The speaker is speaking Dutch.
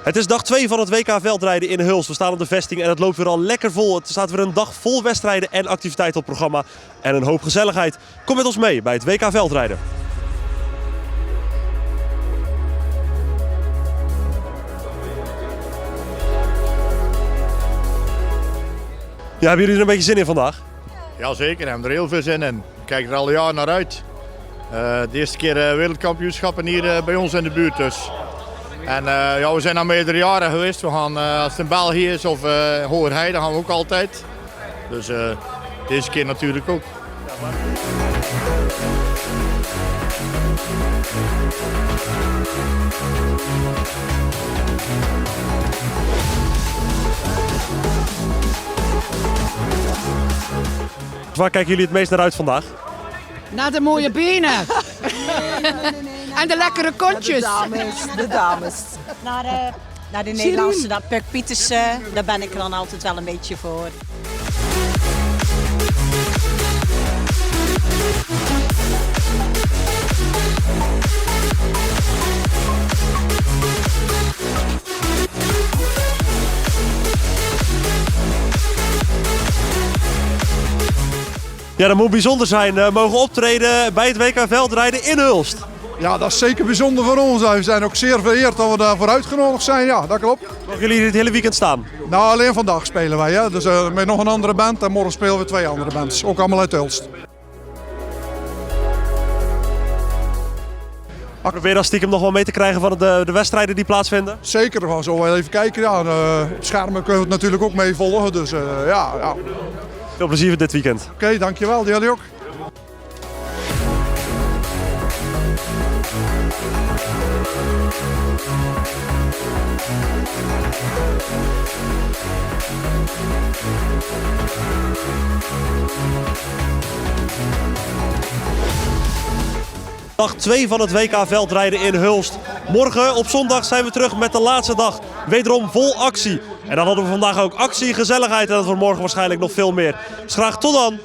Het is dag 2 van het WK veldrijden in Hulst. We staan op de vesting en het loopt weer al lekker vol. Het staat weer een dag vol wedstrijden en activiteiten op het programma. En een hoop gezelligheid. Kom met ons mee bij het WK veldrijden. Ja, hebben jullie er een beetje zin in vandaag? Jazeker, we hebben er heel veel zin in. Ik kijk er al een jaar naar uit. De eerste keer wereldkampioenschappen hier bij ons in de buurt dus. En ja, we zijn al meerdere jaren geweest. We gaan, als het in België is of Hogerheide, gaan we ook altijd. Dus deze keer natuurlijk ook. Waar kijken jullie het meest naar uit vandaag? Naar de mooie benen. En de lekkere kontjes. De dames. Naar de Nederlandse, dat Puk Pietersen, daar ben ik er dan altijd wel een beetje voor. Ja, dat moet bijzonder zijn. Mogen optreden bij het WK veldrijden in Hulst. Ja, dat is zeker bijzonder voor ons. We zijn ook zeer vereerd dat we daarvoor uitgenodigd zijn. Ja, dat klopt. Mogen jullie hier het hele weekend staan? Nou, alleen vandaag spelen wij. Hè. Dus met nog een andere band en morgen spelen we 2 andere bands. Ook allemaal uit Hulst. Probeer dan stiekem nog wel mee te krijgen van de wedstrijden die plaatsvinden? Zeker, we gaan zo wel even kijken. Ja, op schermen kunnen we het natuurlijk ook mee volgen. Dus ja. Veel plezier dit weekend. Oké, dankjewel. Jullie ook. Dag 2 van het WK veldrijden in Hulst. Morgen op zondag zijn we terug met de laatste dag. Wederom vol actie. En dan hadden we vandaag ook actie, gezelligheid en dat wordt morgen waarschijnlijk nog veel meer. Dus graag tot dan!